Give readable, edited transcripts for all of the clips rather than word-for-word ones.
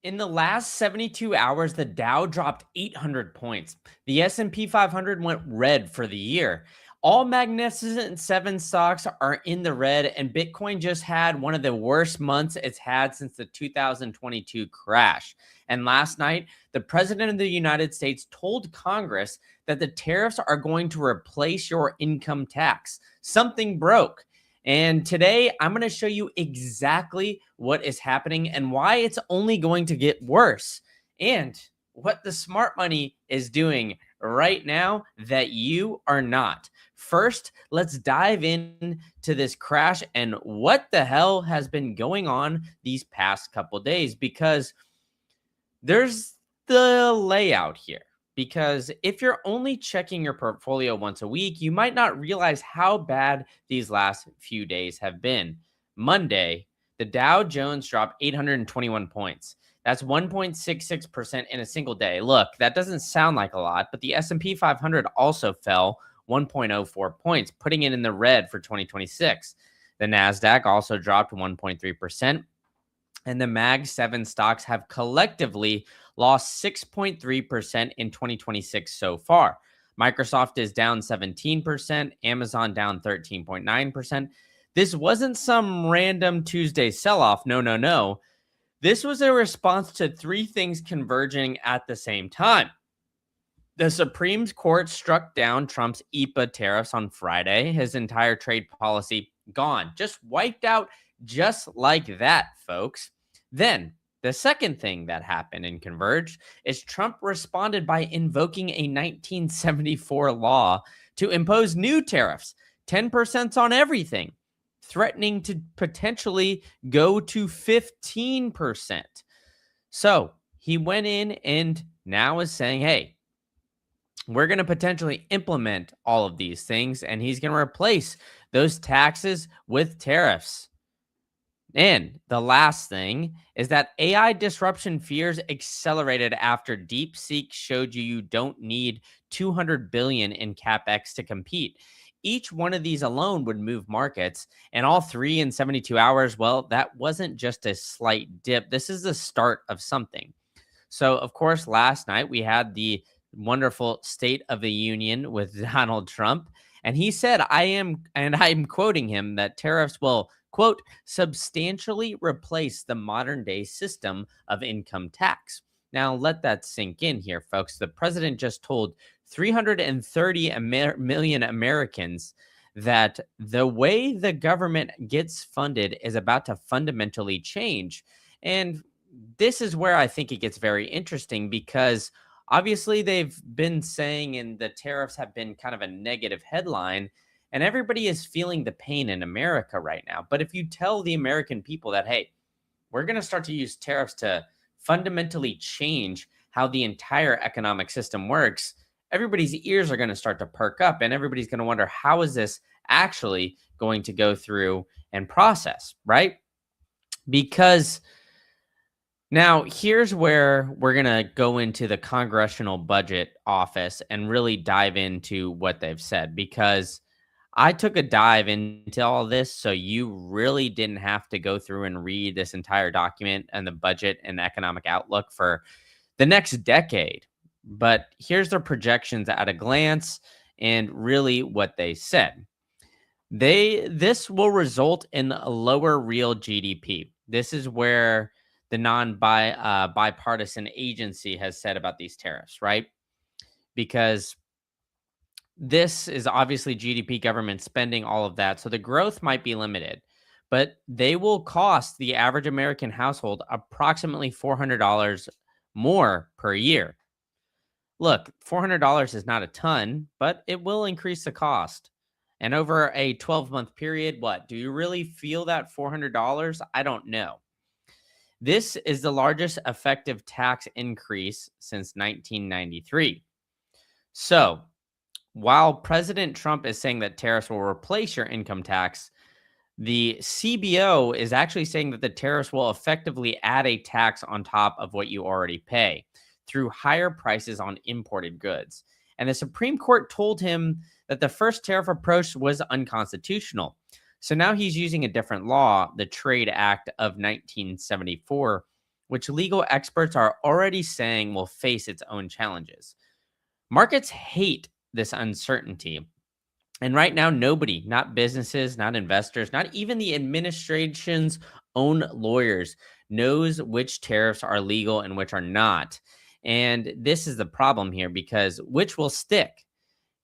In the last 72 hours, the Dow dropped 800 points. The S&P 500 went red for the year. All Magnificent 7 stocks are in the red, and Bitcoin just had one of the worst months it's had since the 2022 crash. And last night, the President of the United States told Congress that the tariffs are going to replace your income tax. Something broke. And today I'm going to show you exactly what is happening and why it's only going to get worse, and what the smart money is doing right now that you are not. First, let's dive into this crash and what the hell has been going on these past couple days, because there's the layout here. Because if you're only checking your portfolio once a week, you might not realize how bad these last few days have been. Monday, the Dow Jones dropped 821 points. That's 1.66% in a single day. Look, that doesn't sound like a lot, but the S&P 500 also fell 1.04 points, putting it in the red for 2026. The Nasdaq also dropped 1.3%. And the Mag 7 stocks have collectively lost 6.3% in 2026 so far. Microsoft is down 17%, Amazon down 13.9%. This wasn't some random Tuesday sell-off. No. This was a response to three things converging at the same time. The Supreme Court struck down Trump's IEEPA tariffs on Friday. His entire trade policy gone, just wiped out just like that, folks. Then, the second thing that happened and converged is Trump responded by invoking a 1974 law to impose new tariffs, 10% on everything, threatening to potentially go to 15%. So he went in and now is saying, hey, we're going to potentially implement all of these things, and he's going to replace those taxes with tariffs. And the last thing is that AI disruption fears accelerated after DeepSeek showed you don't need 200 billion in capex to compete. Each one of these alone would move markets, and all three in 72 hours. Well, that wasn't just a slight dip. This is the start of something. So, of course, last night we had the wonderful State of the Union with Donald Trump, and he said, I'm quoting him, that tariffs will, quote, substantially replace the modern day system of income tax. Now, let that sink in here, folks. The president just told 330 million Americans that the way the government gets funded is about to fundamentally change. And this is where I think it gets very interesting, because obviously they've been saying, and the tariffs have been kind of a negative headline, and everybody is feeling the pain in America right now. But if you tell the American people that, hey, we're going to start to use tariffs to fundamentally change how the entire economic system works, everybody's ears are going to start to perk up, and everybody's going to wonder, how is this actually going to go through and process, right? Because now here's where we're going to go into the Congressional Budget Office and really dive into what they've said, because I took a dive into all this, so you really didn't have to go through and read this entire document and the budget and economic outlook for the next decade. But here's their projections at a glance and really what they said. This will result in a lower real GDP. This is where the bipartisan agency has said about these tariffs, right? Because this is obviously GDP, government spending, all of that. So the growth might be limited, but they will cost the average American household approximately $400 more per year. Look, $400 is not a ton, but it will increase the cost. And over a 12-month period, what? Do you really feel that $400? I don't know. This is the largest effective tax increase since 1993. So, while President Trump is saying that tariffs will replace your income tax, the CBO is actually saying that the tariffs will effectively add a tax on top of what you already pay through higher prices on imported goods. And the Supreme Court told him that the first tariff approach was unconstitutional. So now he's using a different law, the Trade Act of 1974, which legal experts are already saying will face its own challenges. Markets hate this uncertainty. And right now, nobody, not businesses, not investors, not even the administration's own lawyers, knows which tariffs are legal and which are not. And this is the problem here because which will stick?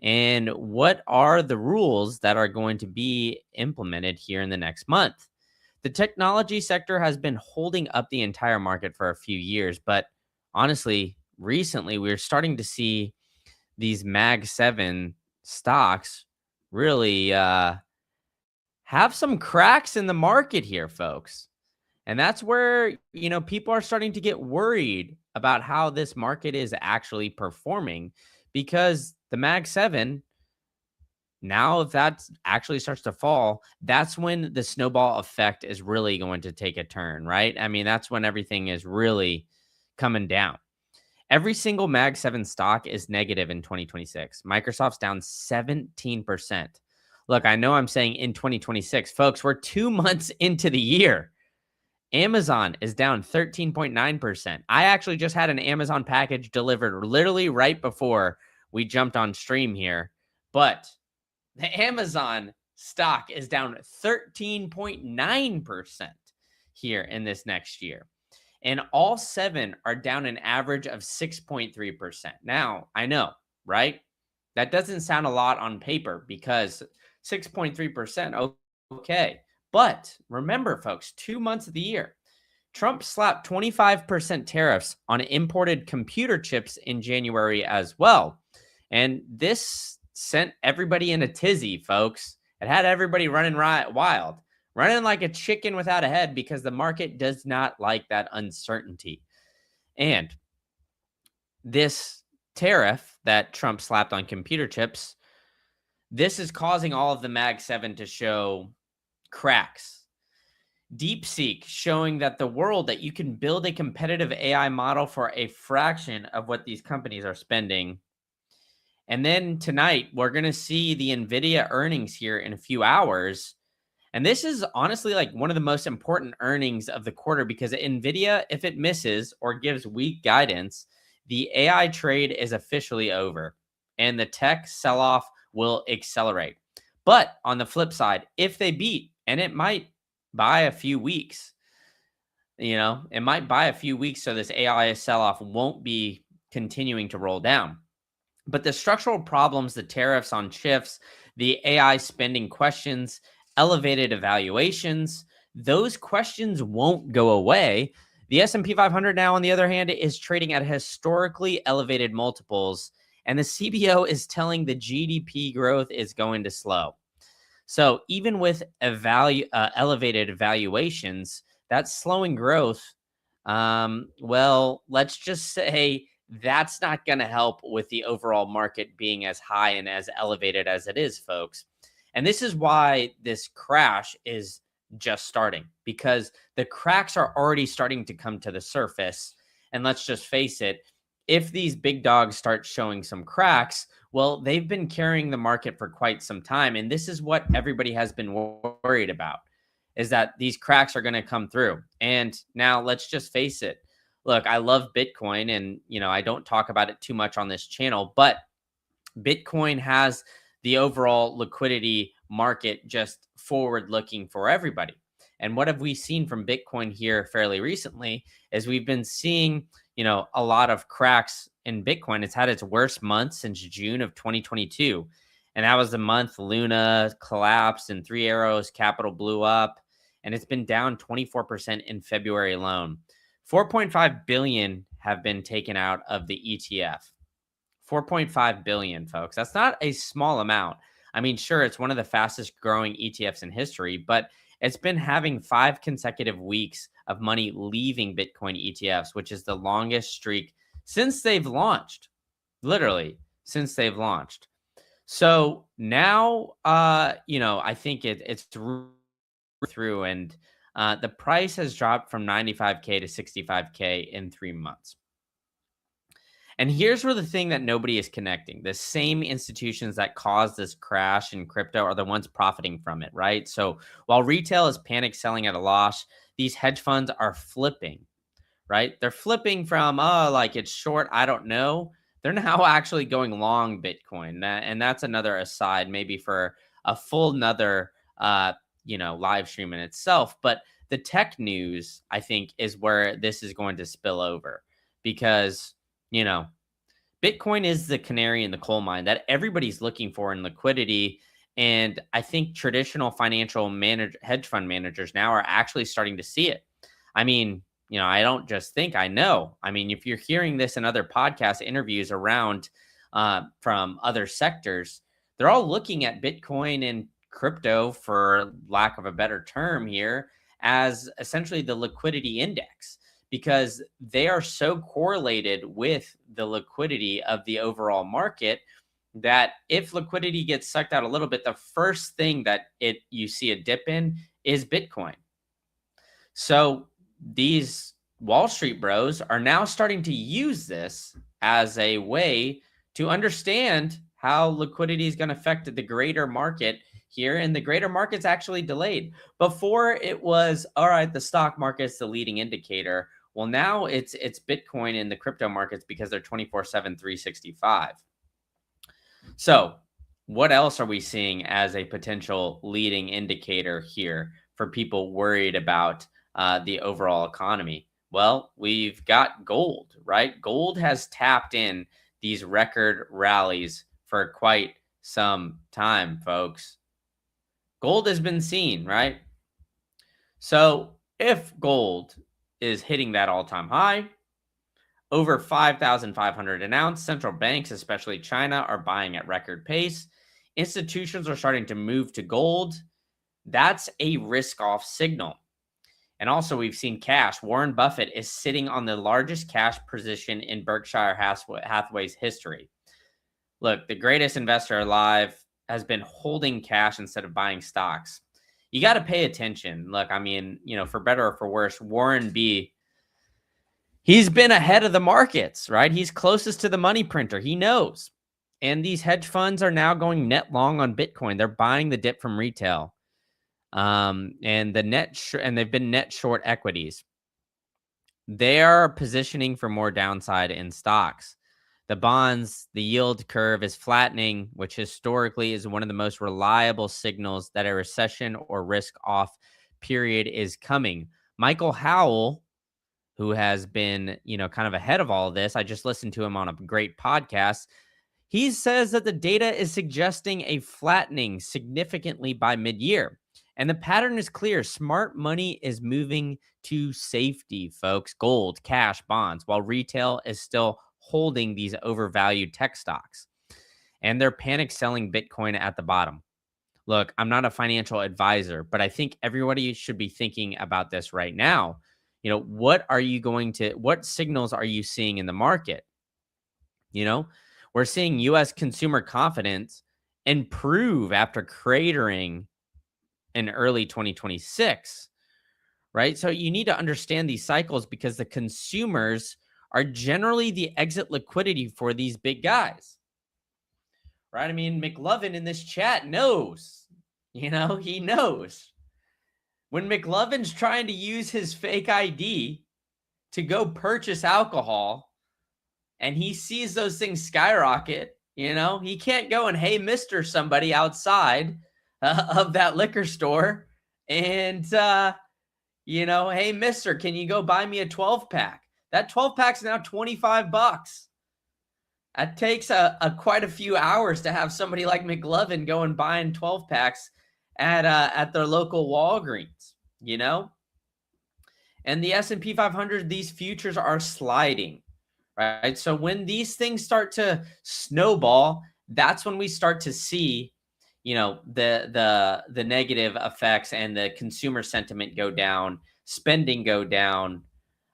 And what are the rules that are going to be implemented here in the next month? The technology sector has been holding up the entire market for a few years, but honestly, recently we're starting to see these Mag 7 stocks really have some cracks in the market here, folks. And that's where, people are starting to get worried about how this market is actually performing because the Mag 7, now if that actually starts to fall, that's when the snowball effect is really going to take a turn, right? I mean, that's when everything is really coming down. Every single Mag 7 stock is negative in 2026. Microsoft's down 17%. Look, I know I'm saying in 2026. Folks, we're 2 months into the year. Amazon is down 13.9%. I actually just had an Amazon package delivered literally right before we jumped on stream here. But the Amazon stock is down 13.9% here in this next year. And all 7 are down an average of 6.3%. Now, I know, right? That doesn't sound a lot on paper because 6.3%, okay. But remember, folks, 2 months of the year, Trump slapped 25% tariffs on imported computer chips in January as well. And this sent everybody in a tizzy, folks. It had everybody running wild, running like a chicken without a head because the market does not like that uncertainty. And this tariff that Trump slapped on computer chips, this is causing all of the Mag 7 to show cracks. DeepSeek showing that that you can build a competitive AI model for a fraction of what these companies are spending. And then tonight, we're going to see the NVIDIA earnings here in a few hours. And this is honestly like one of the most important earnings of the quarter because NVIDIA, if it misses or gives weak guidance, the AI trade is officially over and the tech sell-off will accelerate. But on the flip side, if they beat, and it might buy a few weeks, it might buy a few weeks so this AI sell-off won't be continuing to roll down. But the structural problems, the tariffs on chips, the AI spending questions, elevated evaluations, those questions won't go away. The S&P 500 now, on the other hand, is trading at historically elevated multiples, and the CBO is telling the GDP growth is going to slow. So even with elevated valuations, that slowing growth, well, let's just say that's not going to help with the overall market being as high and as elevated as it is, folks. And this is why this crash is just starting, because the cracks are already starting to come to the surface. And let's just face it, if these big dogs start showing some cracks, well, they've been carrying the market for quite some time. And this is what everybody has been worried about, is that these cracks are going to come through. And now let's just face it. Look, I love Bitcoin and, I don't talk about it too much on this channel, but Bitcoin has the overall liquidity market just forward looking for everybody. And what have we seen from Bitcoin here fairly recently is we've been seeing, a lot of cracks in Bitcoin. It's had its worst month since June of 2022. And that was the month Luna collapsed and Three Arrows Capital blew up. And it's been down 24% in February alone. 4.5 billion have been taken out of the ETF. 4.5 billion, folks. That's not a small amount. I mean, sure, it's one of the fastest growing ETFs in history, but it's been having 5 consecutive weeks of money leaving Bitcoin ETFs, which is the longest streak since they've launched, literally since they've launched. So now, I think it's through and the price has dropped from 95K to 65K in 3 months. And here's where the thing that nobody is connecting. The same institutions that caused this crash in crypto are the ones profiting from it, right? So while retail is panic selling at a loss, these hedge funds are flipping, right? They're flipping from, oh, like it's short, I don't know. They're now actually going long Bitcoin. And that's another aside, maybe for a full nother, live stream in itself. But the tech news, I think, is where this is going to spill over because, you know, Bitcoin is the canary in the coal mine that everybody's looking for in liquidity. And I think traditional hedge fund managers now are actually starting to see it. I mean, I don't just think, I know. I mean, if you're hearing this in other podcast interviews around from other sectors, they're all looking at Bitcoin and crypto, for lack of a better term here, as essentially the liquidity index because they are so correlated with the liquidity of the overall market that if liquidity gets sucked out a little bit, the first thing that you see a dip in is Bitcoin. So these Wall Street bros are now starting to use this as a way to understand how liquidity is going to affect the greater market here. And the greater market's actually delayed. Before it was, all right, the stock market's the leading indicator. Well, now it's Bitcoin in the crypto markets because they're 24/7, 365. So what else are we seeing as a potential leading indicator here for people worried about the overall economy? Well, we've got gold, right? Gold has tapped in these record rallies for quite some time, folks. Gold has been seen, right? So if gold is hitting that all-time high, over 5,500 an ounce, central banks, especially China, are buying at record pace. Institutions are starting to move to gold. That's a risk-off signal. And also, we've seen cash. Warren Buffett is sitting on the largest cash position in Berkshire Hathaway's history. Look, the greatest investor alive has been holding cash instead of buying stocks. You got to pay attention. Look, I mean, for better or for worse, Warren B., he's been ahead of the markets, right? He's closest to the money printer. He knows. And these hedge funds are now going net long on Bitcoin. They're buying the dip from retail. And they've been net short equities. They are positioning for more downside in stocks. The bonds, the yield curve is flattening, which historically is one of the most reliable signals that a recession or risk off period is coming. Michael Howell, who has been, kind of ahead of all of this, I just listened to him on a great podcast. He says that the data is suggesting a flattening significantly by mid-year. And the pattern is clear. Smart money is moving to safety, folks. Gold, cash, bonds, while retail is still holding these overvalued tech stocks. And they're panic selling Bitcoin at the bottom. Look, I'm not a financial advisor, but I think everybody should be thinking about this right now. What signals are you seeing in the market? We're seeing US consumer confidence improve after cratering in early 2026, right? So you need to understand these cycles because the consumers are generally the exit liquidity for these big guys, right? I mean, McLovin in this chat knows, he knows. When McLovin's trying to use his fake ID to go purchase alcohol and he sees those things skyrocket, he can't go and, hey, Mr. somebody outside of that liquor store and, hey, mister, can you go buy me a 12-pack? That 12-pack's now $25. That takes quite a few hours to have somebody like McLovin go and buying 12-packs at their local Walgreens, And the S&P 500, these futures are sliding, right? So when these things start to snowball, that's when we start to see the negative effects and the consumer sentiment go down, spending go down.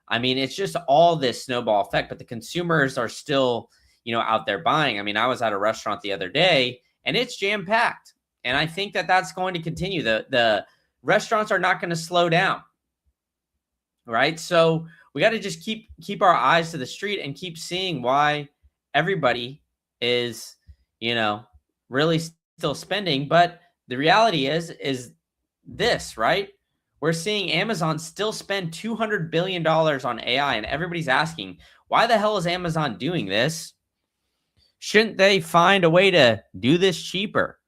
I mean, it's just all this snowball effect, but the consumers are still, out there buying. I mean, I was at a restaurant the other day and it's jam packed. And I think that that's going to continue. The restaurants are not going to slow down, right? So we got to just keep our eyes to the street and keep seeing why everybody is, really still spending. But the reality is this, right? We're seeing Amazon still spend $200 billion on AI, and everybody's asking, why the hell is Amazon doing this? Shouldn't they find a way to do this cheaper?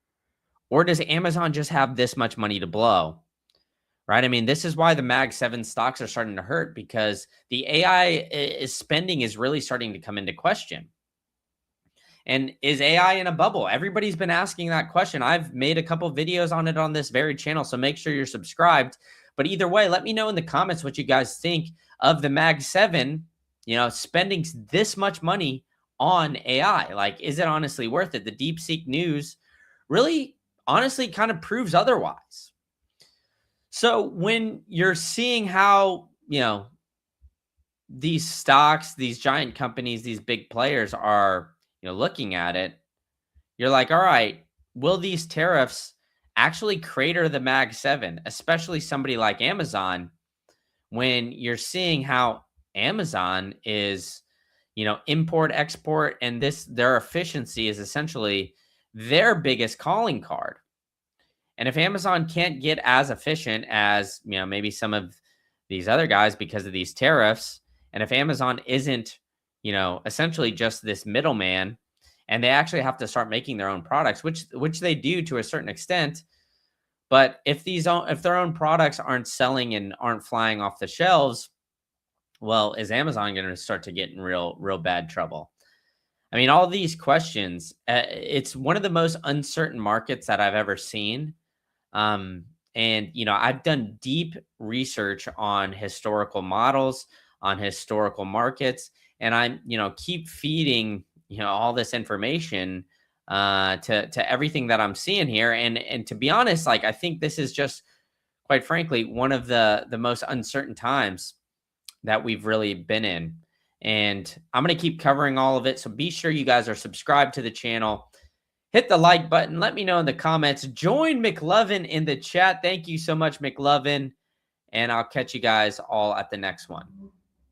Or does Amazon just have this much money to blow? Right? I mean, this is why the Mag 7 stocks are starting to hurt, because the spending is really starting to come into question. And is AI in a bubble? Everybody's been asking that question. I've made a couple videos on it on this very channel, so make sure you're subscribed. But either way, let me know in the comments what you guys think of the Mag 7, spending this much money on AI. Like, is it honestly worth it? The DeepSeek news really honestly kind of proves otherwise. So when you're seeing how, these stocks, these giant companies, these big players are, looking at it, you're like, all right, will these tariffs actually crater the Mag 7, especially somebody like Amazon, when you're seeing how Amazon is, import, export, and their efficiency is essentially their biggest calling card. And if Amazon can't get as efficient as, maybe some of these other guys because of these tariffs, and if Amazon isn't, essentially just this middleman, and they actually have to start making their own products, which they do to a certain extent. But if their own products aren't selling and aren't flying off the shelves, well, is Amazon going to start to get in real bad trouble? I mean, all these questions, it's one of the most uncertain markets that I've ever seen. And, I've done deep research on historical models, on historical markets, and I'm, keep feeding, all this information to everything that I'm seeing here. And to be honest, like, I think this is just, quite frankly, one of the most uncertain times that we've really been in. And I'm going to keep covering all of it. So be sure you guys are subscribed to the channel. Hit the like button. Let me know in the comments. Join McLovin in the chat. Thank you so much, McLovin. And I'll catch you guys all at the next one.